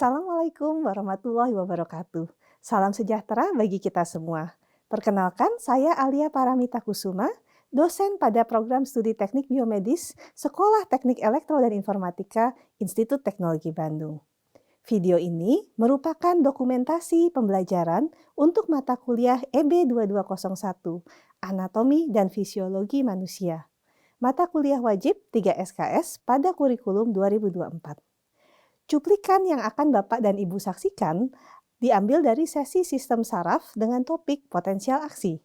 Assalamualaikum warahmatullahi wabarakatuh. Salam sejahtera bagi kita semua. Perkenalkan, saya Alia Paramita Kusuma, dosen pada program studi teknik biomedis, Sekolah Teknik Elektro dan Informatika, Institut Teknologi Bandung. Video ini merupakan dokumentasi pembelajaran untuk mata kuliah EB 2201, Anatomi dan Fisiologi Manusia. Mata kuliah wajib 3 SKS pada kurikulum 2024. Cuplikan yang akan Bapak dan Ibu saksikan diambil dari sesi sistem saraf dengan topik potensial aksi.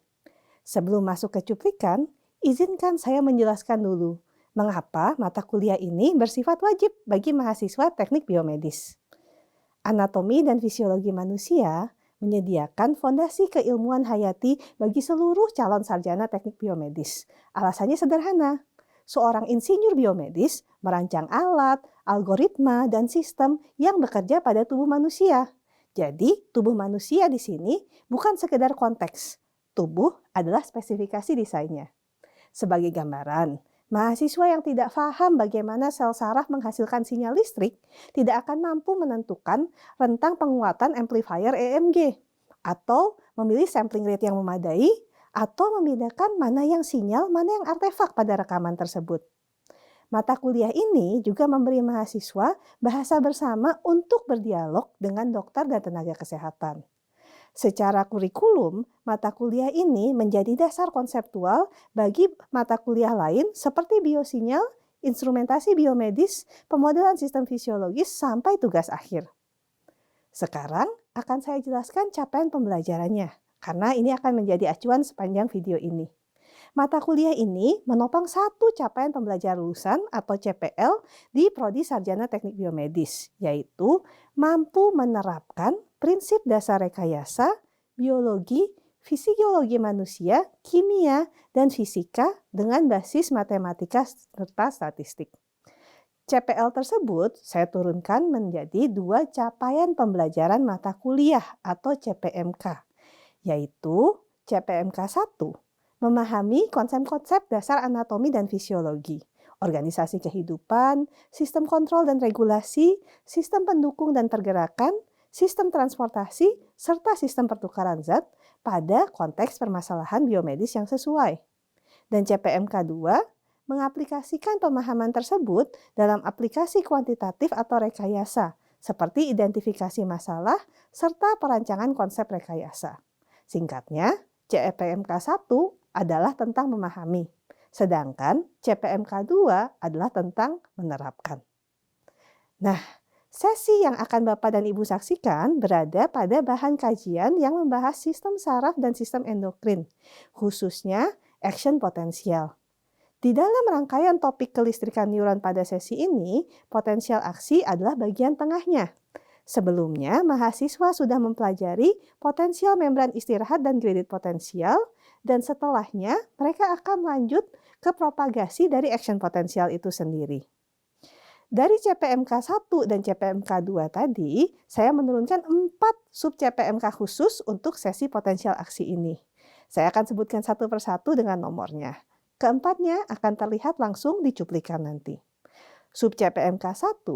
Sebelum masuk ke cuplikan, izinkan saya menjelaskan dulu mengapa mata kuliah ini bersifat wajib bagi mahasiswa teknik biomedis. Anatomi dan fisiologi manusia menyediakan fondasi keilmuan hayati bagi seluruh calon sarjana teknik biomedis. Alasannya sederhana. Seorang insinyur biomedis merancang alat, algoritma, dan sistem yang bekerja pada tubuh manusia. Jadi, tubuh manusia di sini bukan sekedar konteks. Tubuh adalah spesifikasi desainnya. Sebagai gambaran, mahasiswa yang tidak paham bagaimana sel saraf menghasilkan sinyal listrik tidak akan mampu menentukan rentang penguatan amplifier EMG, atau memilih sampling rate yang memadai, atau membedakan mana yang sinyal, mana yang artefak pada rekaman tersebut. Mata kuliah ini juga memberi mahasiswa bahasa bersama untuk berdialog dengan dokter dan tenaga kesehatan. Secara kurikulum, mata kuliah ini menjadi dasar konseptual bagi mata kuliah lain seperti biosinyal, instrumentasi biomedis, pemodelan sistem fisiologis, sampai tugas akhir. Sekarang akan saya jelaskan capaian pembelajarannya, karena ini akan menjadi acuan sepanjang video ini. Mata kuliah ini menopang satu capaian pembelajaran lulusan atau CPL di Prodi Sarjana Teknik Biomedis, yaitu mampu menerapkan prinsip dasar rekayasa, biologi, fisiologi manusia, kimia, dan fisika dengan basis matematika serta statistik. CPL tersebut saya turunkan menjadi 2 capaian pembelajaran mata kuliah atau CPMK, yaitu CPMK 1, memahami konsep-konsep dasar anatomi dan fisiologi, organisasi kehidupan, sistem kontrol dan regulasi, sistem pendukung dan pergerakan, sistem transportasi, serta sistem pertukaran zat pada konteks permasalahan biomedis yang sesuai. Dan CPMK 2, mengaplikasikan pemahaman tersebut dalam aplikasi kuantitatif atau rekayasa, seperti identifikasi masalah serta perancangan konsep rekayasa. Singkatnya, CPMK 1 adalah tentang memahami, sedangkan CPMK 2 adalah tentang menerapkan. Nah, sesi yang akan Bapak dan Ibu saksikan berada pada bahan kajian yang membahas sistem saraf dan sistem endokrin, khususnya action potensial. Di dalam rangkaian topik kelistrikan neuron pada sesi ini, potensial aksi adalah bagian tengahnya. Sebelumnya, mahasiswa sudah mempelajari potensial membran istirahat dan gradient potensial, dan setelahnya mereka akan lanjut ke propagasi dari action potensial itu sendiri. Dari CPMK 1 dan CPMK 2 tadi, saya menurunkan 4 sub CPMK khusus untuk sesi potensial aksi ini. Saya akan sebutkan satu persatu dengan nomornya. Keempatnya akan terlihat langsung di cuplikan nanti. Sub CPMK 1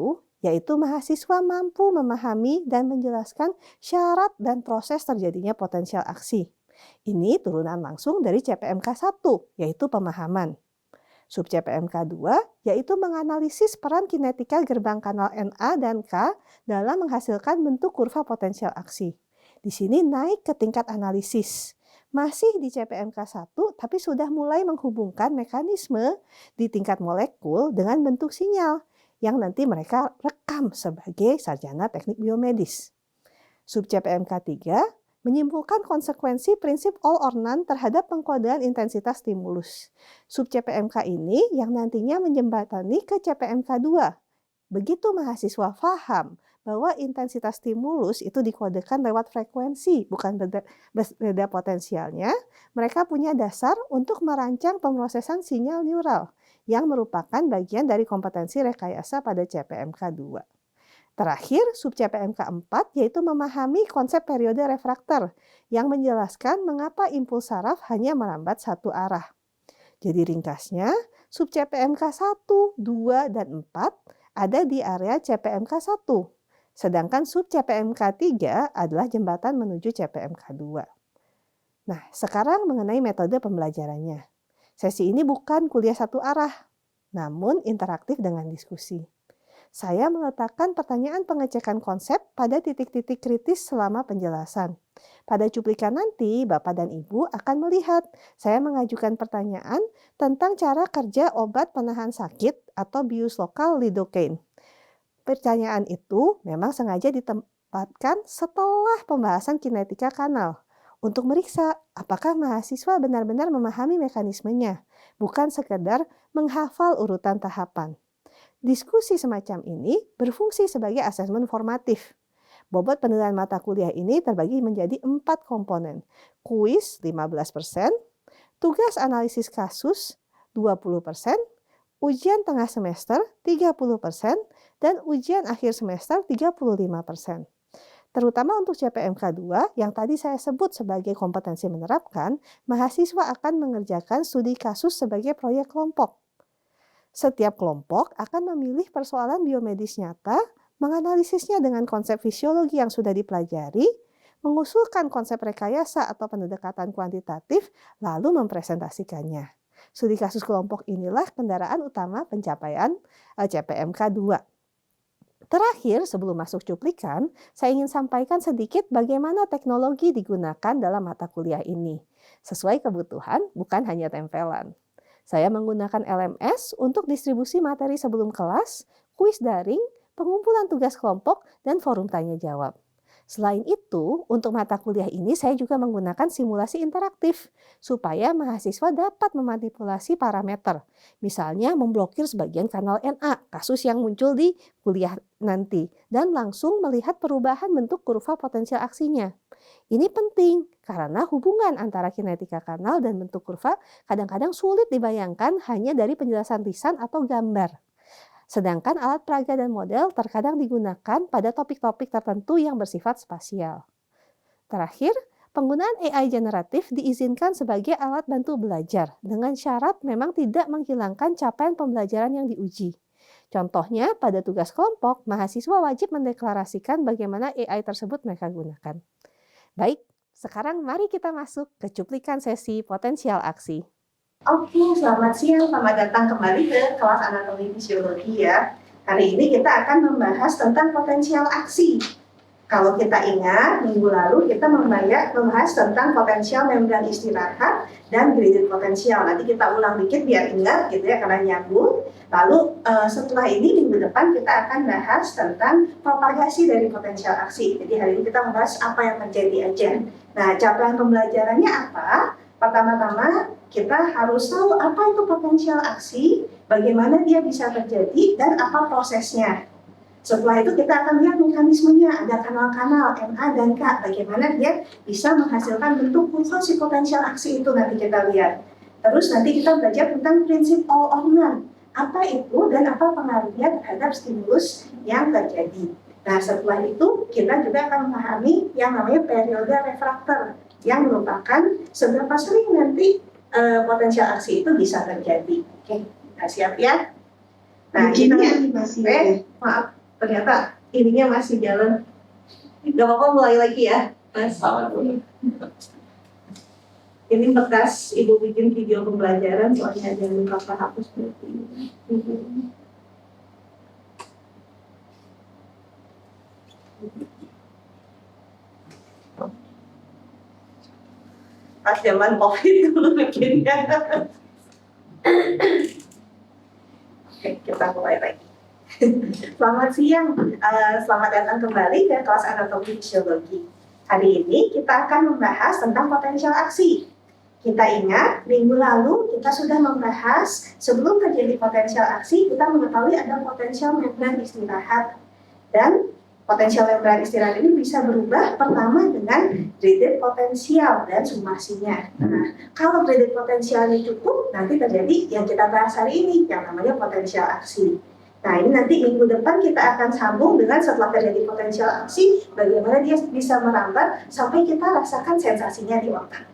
yaitu mahasiswa mampu memahami dan menjelaskan syarat dan proses terjadinya potensial aksi. Ini turunan langsung dari CPMK 1, yaitu pemahaman. Sub CPMK 2 yaitu menganalisis peran kinetika gerbang kanal NA dan K dalam menghasilkan bentuk kurva potensial aksi. Di sini naik ke tingkat analisis. Masih di CPMK 1, tapi sudah mulai menghubungkan mekanisme di tingkat molekul dengan bentuk sinyal yang nanti mereka rekam sebagai sarjana teknik biomedis. Sub CPMK 3 menyimpulkan konsekuensi prinsip all or none terhadap pengkodean intensitas stimulus. Sub CPMK ini yang nantinya menjembatani ke CPMK 2. Begitu mahasiswa paham bahwa intensitas stimulus itu dikodekan lewat frekuensi, bukan beda potensialnya, mereka punya dasar untuk merancang pemrosesan sinyal neural yang merupakan bagian dari kompetensi rekayasa pada CPMK 2. Terakhir, sub CPMK 4 yaitu memahami konsep periode refraktor yang menjelaskan mengapa impuls saraf hanya merambat satu arah. Jadi ringkasnya, sub CPMK 1, 2, dan 4 ada di area CPMK 1. Sedangkan sub CPMK3 adalah jembatan menuju CPMK2. Nah, sekarang mengenai metode pembelajarannya. Sesi ini bukan kuliah satu arah, namun interaktif dengan diskusi. Saya meletakkan pertanyaan pengecekan konsep pada titik-titik kritis selama penjelasan. Pada cuplikan nanti, Bapak dan Ibu akan melihat saya mengajukan pertanyaan tentang cara kerja obat penahan sakit atau bius lokal lidocaine. Pertanyaan itu memang sengaja ditempatkan setelah pembahasan kinetika kanal untuk meriksa apakah mahasiswa benar-benar memahami mekanismenya, bukan sekedar menghafal urutan tahapan. Diskusi semacam ini berfungsi sebagai asesmen formatif. Bobot penilaian mata kuliah ini terbagi menjadi 4 komponen. Kuis 15%, tugas analisis kasus 20%, ujian tengah semester 30%, dan ujian akhir semester 35%. Terutama untuk CPMK2 yang tadi saya sebut sebagai kompetensi menerapkan, mahasiswa akan mengerjakan studi kasus sebagai proyek kelompok. Setiap kelompok akan memilih persoalan biomedis nyata, menganalisisnya dengan konsep fisiologi yang sudah dipelajari, mengusulkan konsep rekayasa atau pendekatan kuantitatif, lalu mempresentasikannya. Studi kasus kelompok inilah kendaraan utama pencapaian CPMK2. Terakhir, sebelum masuk cuplikan, saya ingin sampaikan sedikit bagaimana teknologi digunakan dalam mata kuliah ini. Sesuai kebutuhan, bukan hanya tempelan. Saya menggunakan LMS untuk distribusi materi sebelum kelas, kuis daring, pengumpulan tugas kelompok, dan forum tanya jawab. Selain itu, untuk mata kuliah ini saya juga menggunakan simulasi interaktif supaya mahasiswa dapat memanipulasi parameter. Misalnya memblokir sebagian kanal NA, kasus yang muncul di kuliah nanti, dan langsung melihat perubahan bentuk kurva potensial aksinya. Ini penting karena hubungan antara kinetika kanal dan bentuk kurva kadang-kadang sulit dibayangkan hanya dari penjelasan lisan atau gambar. Sedangkan alat peraga dan model terkadang digunakan pada topik-topik tertentu yang bersifat spasial. Terakhir, penggunaan AI generatif diizinkan sebagai alat bantu belajar dengan syarat memang tidak menghilangkan capaian pembelajaran yang diuji. Contohnya, pada tugas kelompok, mahasiswa wajib mendeklarasikan bagaimana AI tersebut mereka gunakan. Baik, sekarang mari kita masuk ke cuplikan sesi potensial aksi. Oke, selamat siang, selamat datang kembali ke kelas anatomi fisiologi ya. Hari ini kita akan membahas tentang potensial aksi. Kalau kita ingat, minggu lalu kita membahas tentang potensial membran istirahat dan graded potensial. Nanti kita ulang dikit biar ingat gitu ya, karena nyambung. Lalu setelah ini minggu depan kita akan bahas tentang propagasi dari potensial aksi. Jadi hari ini kita membahas apa yang terjadi aja. Nah, capaian pembelajarannya apa? Pertama-tama kita harus tahu apa itu potensial aksi, bagaimana dia bisa terjadi, dan apa prosesnya. Setelah itu kita akan lihat mekanismenya, ada kanal-kanal NA dan K, bagaimana dia bisa menghasilkan bentuk pulsasi potensial aksi itu nanti kita lihat. Terus nanti kita belajar tentang prinsip all or none, apa itu dan apa pengaruhnya terhadap stimulus yang terjadi. Nah, setelah itu kita juga akan memahami yang namanya periode refraktor, yang merupakan seberapa sering nanti potensial aksi itu bisa terjadi. Oke, nah, siap ya? Nah, kita masih maaf, ternyata ininya masih jalan. Gak apa-apa, mulai lagi ya, Mas. Ini bekas Ibu bikin video pembelajaran, soalnya ada yang lupa hapus berarti. Pas zaman COVID dulu bikinnya. Oke, kita mulai lagi. Selamat siang, selamat datang kembali ke kelas anatomi fisiologi. Hari ini kita akan membahas tentang potensial aksi. Kita ingat, minggu lalu kita sudah membahas sebelum terjadi potensial aksi, kita mengetahui ada potensial membran istirahat. Dan potensial membran istirahat ini bisa berubah pertama dengan graded potensial dan sumasinya. Nah, kalau graded potensialnya cukup, nanti terjadi yang kita bahas hari ini, yang namanya potensial aksi. Nah, ini nanti minggu depan kita akan sambung dengan setelah terjadi potensial aksi, bagaimana dia bisa merambat sampai kita rasakan sensasinya di otak.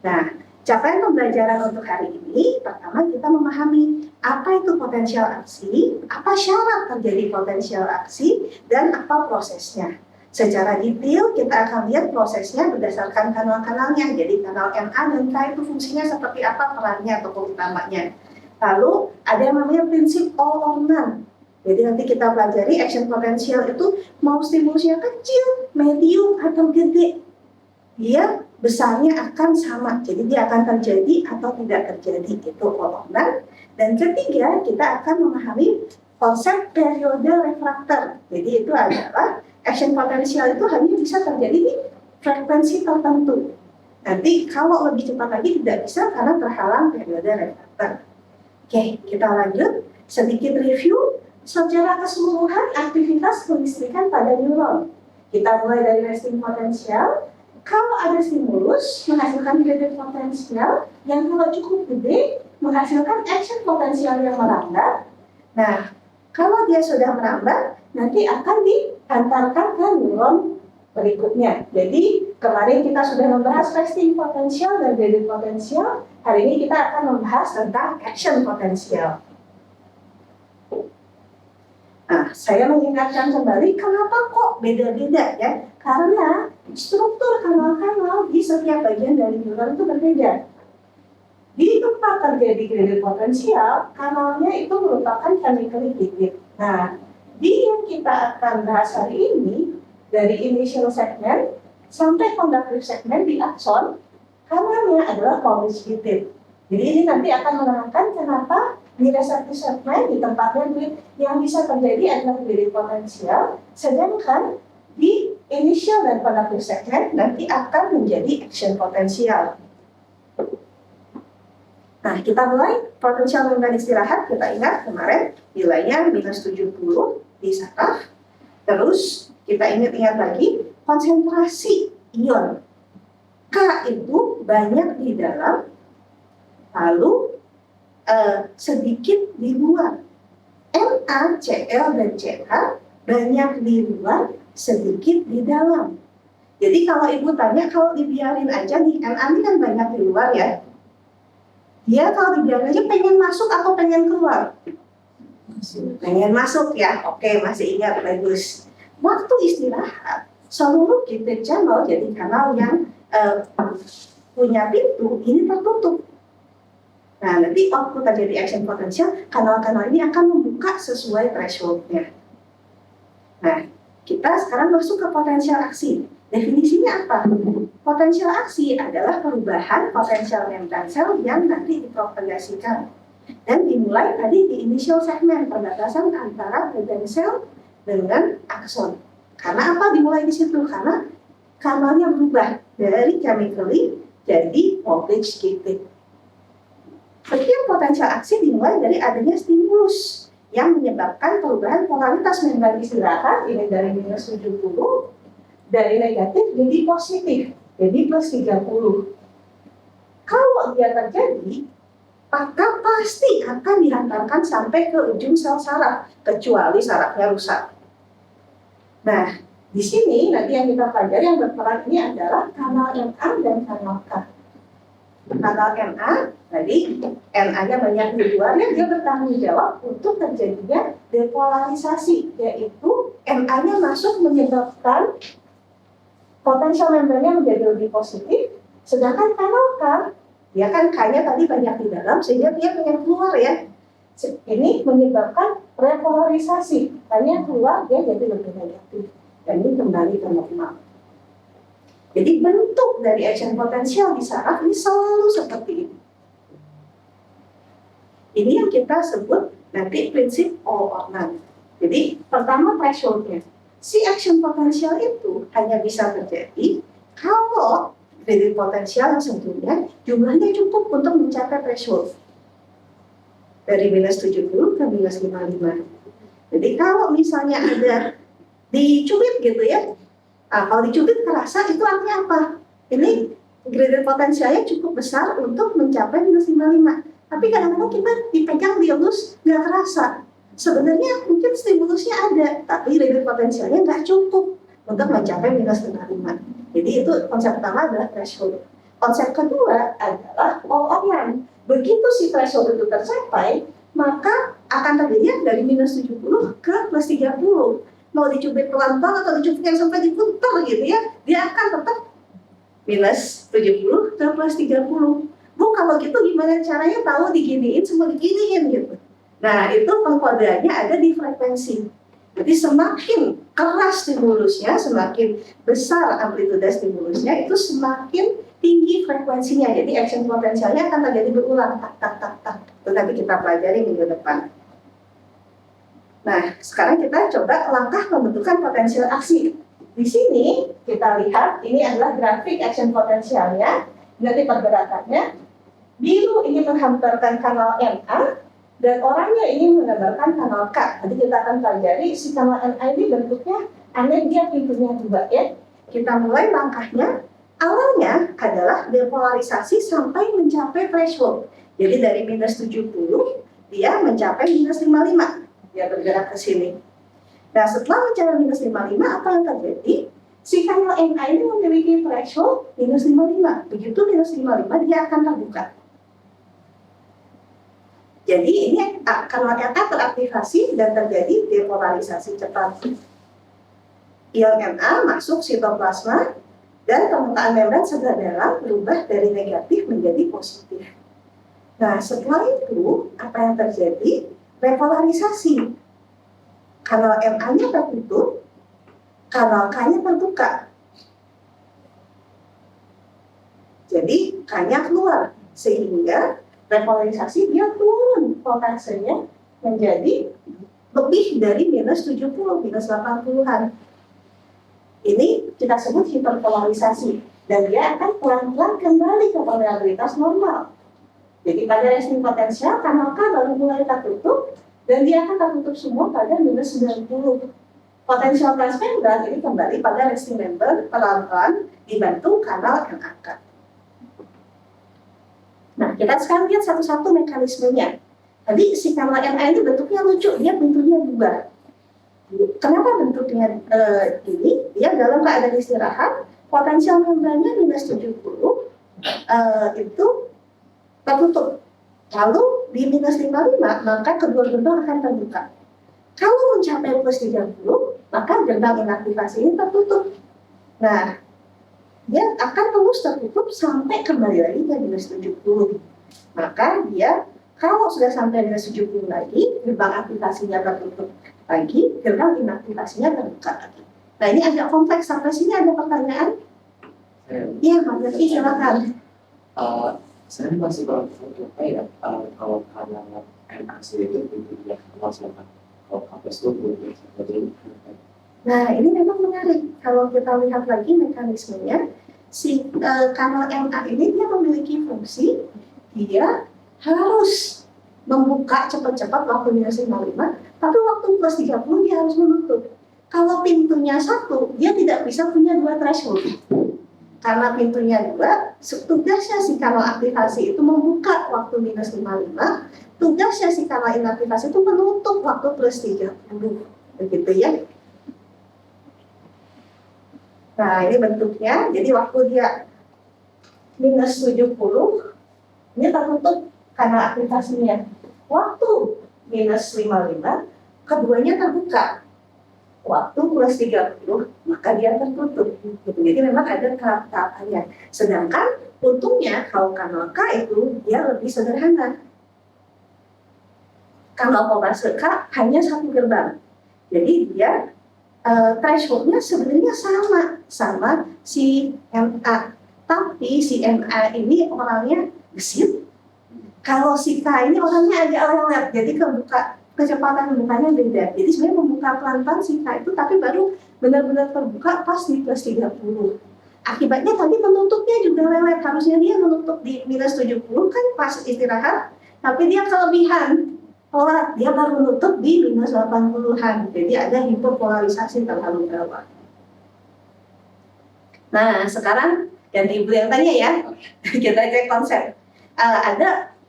Nah, capaian pembelajaran untuk hari ini, pertama kita memahami apa itu potensial aksi, apa syarat terjadi potensial aksi dan apa prosesnya. Secara detail kita akan lihat prosesnya berdasarkan kanal-kanalnya. Jadi kanal NA dan K itu fungsinya seperti apa, perannya atau utamanya. Lalu ada yang namanya prinsip all or none. Jadi nanti kita pelajari action potential itu mau stimulusnya kecil, medium, atau gede. Dia besarnya akan sama, jadi dia akan terjadi atau tidak terjadi, itu all or none. Dan ketiga, kita akan memahami konsep periode refraktor. Jadi itu adalah action potential itu hanya bisa terjadi di frekuensi tertentu. Nanti kalau lebih cepat lagi tidak bisa karena terhalang periode refraktor. Oke, kita lanjut. Sedikit review secara keseluruhan aktivitas kelistrikan pada neuron. Kita mulai dari resting potential. Kalau ada stimulus menghasilkan graded potensial yang kalau cukup gede menghasilkan action potensial yang merambat. Nah, kalau dia sudah merambat, nanti akan diantarkan ke neuron berikutnya. Jadi kemarin kita sudah membahas resting potential dan graded potential. Hari ini kita akan membahas tentang action potential. Nah, saya mengingatkan kembali kenapa kok beda-beda ya? Karena struktur kanal-kanal di setiap bagian dari neuron itu berbeda. Di tempat terjadi graded potensial, kanalnya itu merupakan chemically gated. Nah, di yang kita akan bahas hari ini, dari initial segment sampai conductive segment di axon, kanalnya adalah Coulombic gated. Jadi ini nanti akan menerangkan kenapa di receptive segment di tempatnya yang bisa terjadi adalah graded potensial, sedangkan di initial dan conductive segment nanti akan menjadi action potensial. Nah, kita mulai potensial membran istirahat. Kita ingat kemarin nilainya minus 70 di saraf. Terus kita ingat lagi konsentrasi ion K itu banyak di dalam, lalu sedikit di luar. Na, Cl, dan Ch banyak di luar, sedikit di dalam. Jadi kalau ibu tanya, kalau dibiarin aja nih, Na ini kan banyak di luar ya. Dia kalau dibiarin aja pengen masuk atau pengen keluar? Pengen masuk ya, oke, masih ingat, bagus. Waktu istirahat, seluruh gated channel, jadi kanal yang punya pintu, ini tertutup. Nah, nanti waktu terjadi action potential, kanal-kanal ini akan membuka sesuai threshold-nya. Nah, kita sekarang masuk ke potensial aksi. Definisinya apa? Potensial aksi adalah perubahan potensial membran sel yang nanti dipropagasikan. Dan dimulai tadi di initial segment, perbatasan antara membran sel dengan akson. Karena apa dimulai di situ? Karena kanalnya berubah dari chemically jadi voltage gated. Setiap potensial aksi dimulai dari adanya stimulus yang menyebabkan perubahan polaritas membran istirahat, ini dari minus 70, dari negatif jadi positif, jadi plus 30. Kalau dia terjadi, maka pasti akan dihantarkan sampai ke ujung sel saraf, kecuali sarafnya rusak. Nah, di sini nanti yang kita pelajari yang berperan ini adalah kanal Na dan kanal K. Kanal Na, tadi Na-nya banyak di luar, dia bertanggung jawab untuk terjadinya depolarisasi, yaitu Na-nya masuk menyebabkan potensial membrannya menjadi lebih positif, sedangkan kanal K, dia kan K-nya tadi banyak di dalam, sehingga dia pengen keluar ya. Ini menyebabkan repolarisasi, K-nya keluar, dia jadi lebih negatif, dan ini kembali ke normal. Jadi bentuk dari action potensial di saraf ini selalu seperti ini. Ini yang kita sebut nanti prinsip all or none. Jadi pertama threshold-nya. Si action potensial itu hanya bisa terjadi kalau graded potensial yang sebetulnya jumlahnya cukup untuk mencapai threshold. Dari minus 70 ke minus 55. Jadi kalau misalnya ada dicubit gitu ya, kalau dicubit kerasa itu artinya apa? Ini graded potensialnya cukup besar untuk mencapai minus 55. Tapi kadang-kadang kita dipegang dielus nggak kerasa. Sebenarnya mungkin stimulusnya ada, tapi graded potensialnya nggak cukup untuk mencapai minus 55. Jadi itu konsep pertama adalah threshold. Konsep kedua adalah all or none. Begitu si threshold itu tercapai, maka akan terjadi dari minus 70 ke plus 30. Mau dicubit pelan-pelan atau dicubit yang sampai diputar gitu ya, dia akan tetap minus 70 ke plus 30. Bu, kalau gitu gimana caranya tahu diginiin sama diginiin gitu? Nah, itu pengkodeannya ada di frekuensi. Jadi semakin keras stimulusnya, semakin besar amplitude stimulusnya, itu semakin tinggi frekuensinya. Jadi action potensialnya akan terjadi berulang, tak tak tak tak. Itu nanti kita pelajari minggu depan. Nah, sekarang kita coba langkah pembentukan potensial aksi. Di sini kita lihat ini adalah grafik action potensialnya, nanti pergerakannya. Biru ini menghamparkan kanal NA, dan oranye ini menggambarkan kanal K. Nanti kita akan pelajari si kanal NA ini bentuknya aneh, dia pintunya 2 ya. Kita mulai langkahnya. Awalnya adalah depolarisasi sampai mencapai threshold. Jadi dari minus 70 dia mencapai minus 55. Dia bergerak ke sini. Nah, setelah mencapai minus 55, apa yang terjadi? Si kanal NA ini memiliki threshold minus 55. Begitu minus 55 dia akan terbuka. Jadi ini kanal NA teraktivasi dan terjadi depolarisasi cepat. Ion Na masuk sitoplasma dan permukaan membran sebelah dalam berubah dari negatif menjadi positif. Nah, setelah itu apa yang terjadi? Repolarisasi. Kanal Na-nya tertutup, kanal K-nya terbuka. Jadi K-nya keluar, sehingga repolarisasi dia turun voltasenya menjadi lebih dari minus 70, minus 80-an. Ini kita sebut hiperpolarisasi, dan dia akan pelan-pelan kembali ke polaritas normal. Jadi pada resting potensial, kanal K baru mulai tertutup, dan dia akan tertutup semua pada minus 90. Potensial transmembran ini kembali pada resting member pelan-pelan dibantu kanal NAK. Nah, kita sekarang lihat satu-satu mekanismenya. Tadi si kanal NA ini bentuknya lucu, dia bentuknya 2. Kenapa bentuknya ini? Dia dalam keadaan istirahat, potensial membrannya minus 70 itu tertutup. Lalu di minus 55, maka kedua gerbang akan terbuka. Kalau mencapai plus 30, maka gerbang inaktivasi ini tertutup. Nah, dia akan terus tertutup sampai kembali lagi ke minus 70. Maka dia kalau sudah sampai minus 70 lagi, gerbang aktivasinya tertutup lagi, gerbang inaktivasinya terbuka lagi. Nah, ini agak kompleks. Sampai sini ada pertanyaan? Iya, Mas Devi, silakan. Saya masih kurang apa ya, kalau karena NAC itu ya masalah kalau kapes itu jadi. Nah, ini memang menarik. Kalau kita lihat lagi mekanismenya, si kanal NA ini dia memiliki fungsi, dia harus membuka cepat-cepat waktu minus 55, tapi waktu plus 30 dia harus menutup. Kalau pintunya 1, dia tidak bisa punya 2 threshold. Karena pintunya 2, tugasnya si kanal aktivasi itu membuka waktu minus 55, tugasnya si kanal inaktivasi itu menutup waktu plus 30. Begitu ya. Nah, ini bentuknya. Jadi waktu dia minus 70, ini tertutup kanal aktivasinya. Waktu minus 55, keduanya terbuka. Waktu plus 30, maka dia tertutup. Jadi memang ada tahap-tahapannya. Sedangkan untungnya kalau kanal K itu dia lebih sederhana. Kanal voltase K hanya 1 gerbang. Jadi dia thresholdnya sebenarnya sama si NA. Tapi si NA ini orangnya gesit. Kalau si K ini orangnya agak lelet, jadi kecepatan bukanya beda. Jadi sebenarnya membuka pelan-pelan si K itu, tapi baru benar-benar terbuka pas di plus 30. Akibatnya tadi menutupnya juga lelet. Harusnya dia menutup di minus 70 kan pas istirahat, tapi dia kelebihan. Dia baru menutup di minus 80-an. Jadi ada hiperpolarisasi terlalu bawah. Nah, sekarang ganti ibu yang tanya ya. Kita cek konsep.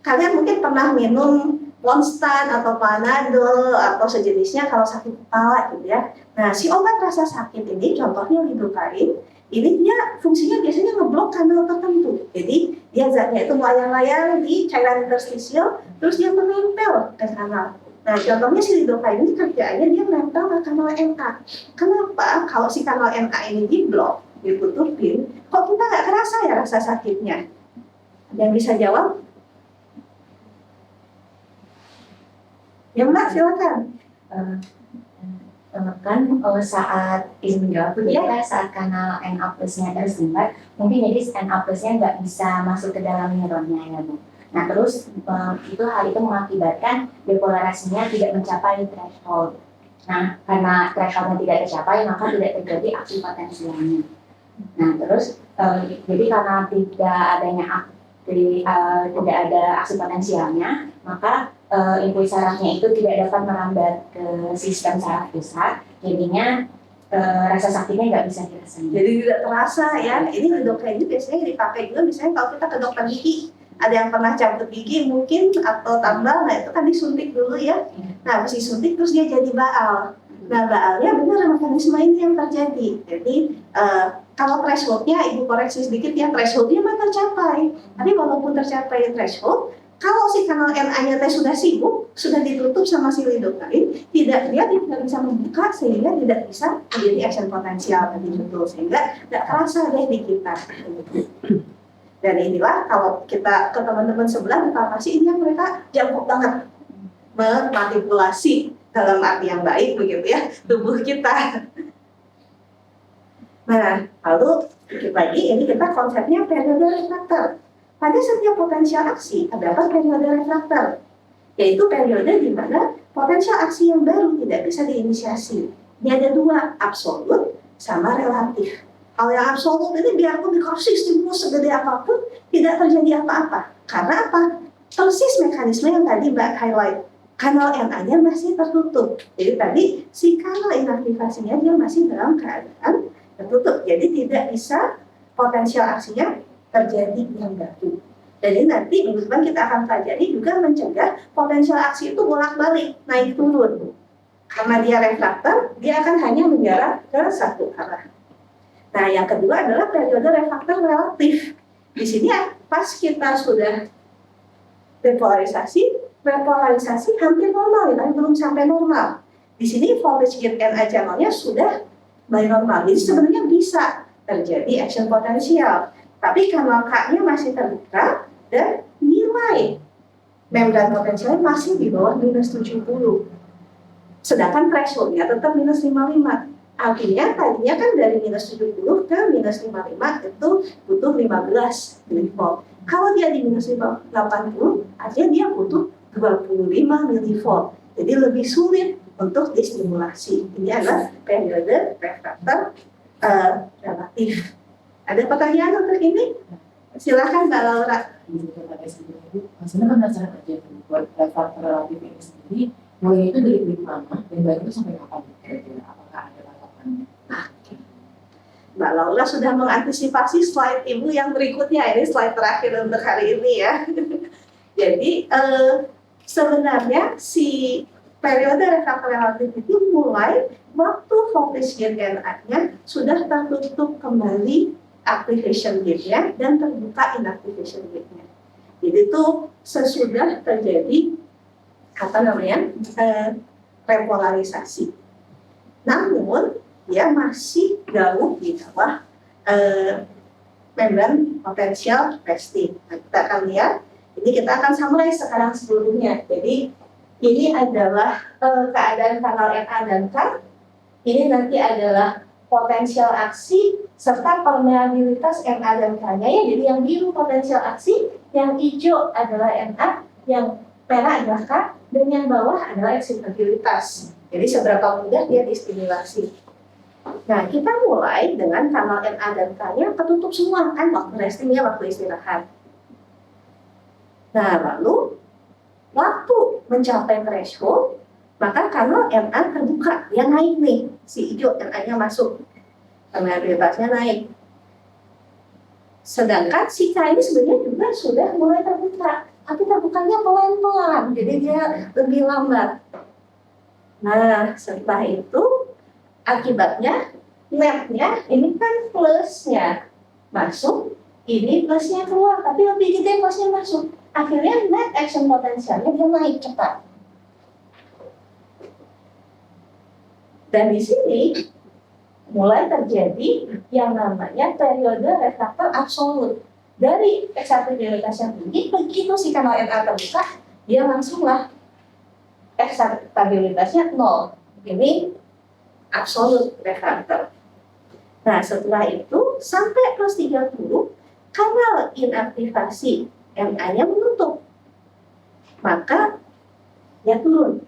Kalian mungkin pernah minum Lonstan atau Panadol atau sejenisnya kalau sakit kepala gitu ya. Nah, si obat rasa sakit ini contohnya lidocaine, ini dia fungsinya biasanya ngeblok kanal tertentu. Jadi dia zatnya itu melayang-layang di cairan interstisial, terus dia menempel ke kanal. Nah, contohnya si lidocaine ini kerjaannya dia nempel ke kanal NA. Kenapa? Kalau si kanal NA ini diblok, ditutupin, kok kita nggak kerasa ya rasa sakitnya? Ada yang bisa jawab? Ya Mbak, silakan. Kan saat izin menjawab kita saat kanal NA plusnya tersumbat, mungkin jadi NA plusnya nggak bisa masuk ke dalam neuronnya ya Bu. Nah terus hal itu mengakibatkan depolarisasinya tidak mencapai threshold. Nah karena thresholdnya tidak tercapai maka tidak terjadi aksi potensialnya. Nah terus jadi karena tidak ada aksi potensialnya, maka impuls sarafnya itu tidak dapat merambat ke sistem saraf pusat, jadinya rasa sakitnya nggak bisa dirasakan. Jadi tidak terasa ya. Ini lidocaine biasanya dipakai juga misalnya kalau kita ke dokter gigi. Ada yang pernah cabut gigi mungkin atau tambal, nah itu kan disuntik dulu ya. Nah habis disuntik terus dia jadi baal. Nah baalnya benar mekanisme ini yang terjadi. Jadi kalau thresholdnya, ibu koreksi sedikit ya, thresholdnya mah tercapai. Tapi walaupun tercapai threshold, kalau si kanal NA-nya sudah sibuk, sudah ditutup sama si lidocaine, dia tidak bisa membuka sehingga tidak bisa menjadi action potensial tadi betul, sehingga tidak terasa deh di kita. Dan inilah kalau kita ke teman-teman sebelah di farmasi, ini yang mereka jago banget memanipulasi dalam arti yang baik begitu ya tubuh kita. Nah, lalu sedikit lagi ini kita konsepnya periode refraktor. Pada setiap potensial aksi terdapat periode refraktor, yaitu periode di mana potensial aksi yang baru tidak bisa diinisiasi. Ini ada dua, absolut sama relatif. Kalau yang absolut ini biarpun dikasih stimulus segede apapun tidak terjadi apa-apa. Karena apa? Persis mekanisme yang tadi Mbak highlight. Kanal NA-nya masih tertutup. Jadi tadi si kanal inaktivasinya dia masih dalam keadaan tertutup. Jadi tidak bisa potensial aksinya terjadi yang baru. Jadi nanti minggu depan kita akan pelajari juga mencegah potensial aksi itu bolak-balik, naik turun. Karena dia refraktor, dia akan hanya menjalar ke satu arah. Nah, yang kedua adalah periode refraktor relatif. Di sini pas kita sudah repolarisasi hampir normal, tapi belum sampai normal. Di sini voltage gate NA channelnya sudah by normal. Jadi sebenarnya bisa terjadi action potensial. Tapi kanal K-nya masih terbuka dan nilai membran potensialnya masih di bawah minus 70. Sedangkan thresholdnya tetap minus 55. Artinya tadinya kan dari minus 70 ke minus 55 itu butuh 15 milivolt. Kalau dia di minus 80, artinya dia butuh 25 milivolt. Jadi lebih sulit untuk distimulasi. Ini adalah periode refraktor relatif. Ada pertanyaan untuk ini? Silakan Mbak Laura. Maksudnya kan cara kerja buat refraktor relatif ini sendiri, mulai itu dari berapa lama dan baru itu sampai kapan? Apakah ada patokannya? Mbak Laura sudah mengantisipasi slide Ibu yang berikutnya. Ini slide terakhir untuk hari ini ya. Jadi sebenarnya si periode refraktor relatif itu mulai waktu voltage gate NA-nya sudah tertutup kembali activation gate-nya dan terbuka inactivation gate-nya. Jadi itu sesudah terjadi repolarisasi. Namun dia masih jauh di bawah membran potensial resting. Nah, kita akan lihat, ini kita akan summarize sekarang seluruhnya. Jadi ini adalah keadaan kanal NA dan K. Ini nanti adalah potensial aksi serta permeabilitas NA dan K-nya ya. Jadi yang biru potensial aksi, yang hijau adalah NA, yang merah adalah K, dan yang bawah adalah excitabilitas. Jadi seberapa mudah dia distimulasi. Nah, kita mulai dengan kanal NA dan K-nya ketutup semua kan waktu restingnya, waktu istirahat. Nah, lalu waktu mencapai threshold, maka kanal NA terbuka, dia naik nih, si hijau NA-nya masuk, permeabilitasnya naik. Sedangkan si K ini sebenarnya juga sudah mulai terbuka, tapi terbukanya pelan-pelan, jadi dia lebih lambat. Nah, setelah itu akibatnya netnya ini kan plusnya masuk, ini plusnya keluar, tapi lebih gede plusnya masuk. Akhirnya net action potensialnya dia naik cepat. Dan di sini mulai terjadi yang namanya periode refraktor absolut. Dari eksaktabilitas yang tinggi, begitu si kanal NA terbuka, dia langsunglah eksaktabilitasnya 0. Ini absolut refraktor. Nah, setelah itu sampai plus 30, kanal inaktivasi MA-nya menutup. Maka dia turun.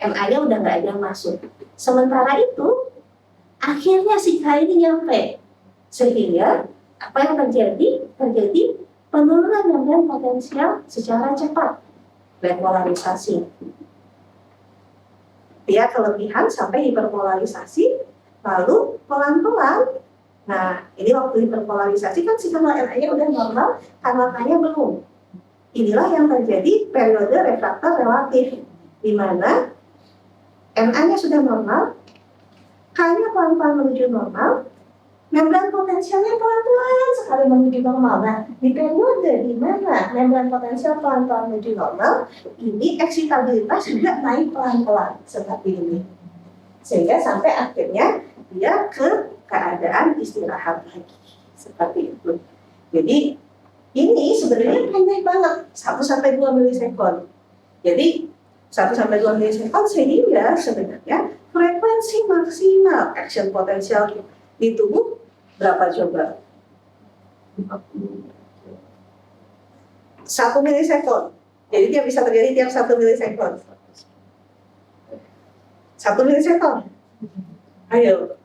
MA-nya udah nggak ada yang masuk. Sementara itu, akhirnya si K ini nyampe. Sehingga apa yang terjadi? Terjadi penurunan membran potensial secara cepat. Depolarisasi. Dia kelebihan sampai hiperpolarisasi, lalu pelan-pelan. Nah, ini waktu hiperpolarisasi kan si kanal NA-nya udah normal, kanal K-nya belum. Inilah yang terjadi periode refraktor relatif, di mana NA-nya sudah normal, K-nya pelan-pelan menuju normal, membran potensialnya pelan-pelan sekali menuju normal. Nah, di periode di mana membran potensial pelan-pelan menuju normal, ini eksitabilitas juga naik pelan-pelan seperti ini. Sehingga sampai akhirnya dia ke keadaan istirahat lagi. Seperti itu. Jadi, ini sebenarnya pendek banget, 1-2 milisekund. Jadi, 1-2 milisekund sehingga sebenarnya frekuensi maksimal action potensial di tubuh berapa coba? 1 milisekund. Jadi dia bisa terjadi tiap 1 milisekund. 1 milisekund. Ayo.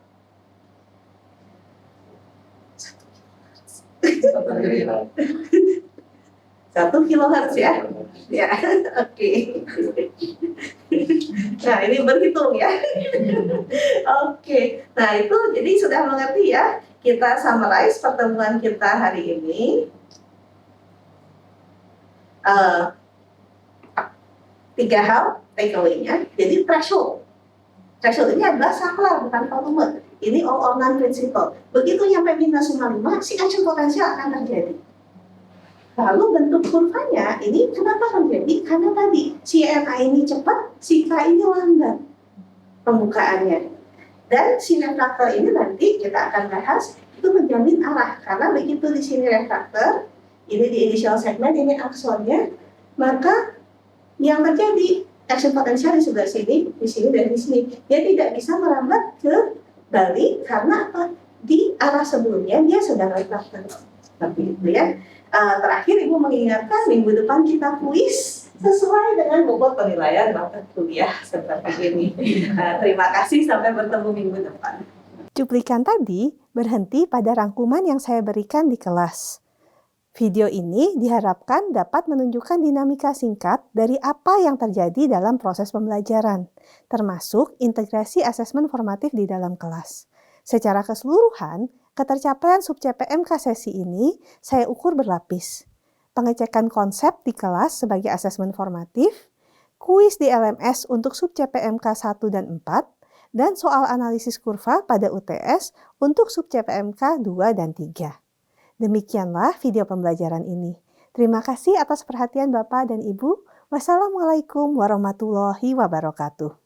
1 kilohertz ya? Ya, oke. Nah, ini berhitung ya. Oke. Nah, itu jadi sudah mengerti ya. Kita summarize pertemuan kita hari ini. 3 hal takeaway-nya. Jadi threshold. Threshold ini adalah saklar, bukan volume. Ini all or none principle. Begitu nyampe minus 55, si action potensial akan terjadi. Lalu bentuk kurvanya ini kenapa terjadi? Karena tadi si NA ini cepat, si K ini lambat pembukaannya. Dan si refraktor ini nanti kita akan bahas itu menjamin arah. Karena begitu di sini refraktor, ini di initial segment, ini aksonnya, maka yang terjadi action potensial di sebelah sini, di sini dan di sini, dia tidak bisa merambat ke balik karena apa? Di arah sebelumnya dia sedang refraktor. Seperti itu ya. Terakhir Ibu mengingatkan minggu depan kita kuis sesuai dengan bobot penilaian mata kuliah seperti ini. Terima kasih, sampai bertemu minggu depan. Cuplikan tadi berhenti pada rangkuman yang saya berikan di kelas. Video ini diharapkan dapat menunjukkan dinamika singkat dari apa yang terjadi dalam proses pembelajaran, termasuk integrasi asesmen formatif di dalam kelas. Secara keseluruhan, ketercapaian sub-CPMK sesi ini saya ukur berlapis. Pengecekan konsep di kelas sebagai asesmen formatif, kuis di LMS untuk sub-CPMK 1 dan 4, dan soal analisis kurva pada UTS untuk sub-CPMK 2 dan 3. Demikianlah video pembelajaran ini. Terima kasih atas perhatian Bapak dan Ibu. Wassalamualaikum warahmatullahi wabarakatuh.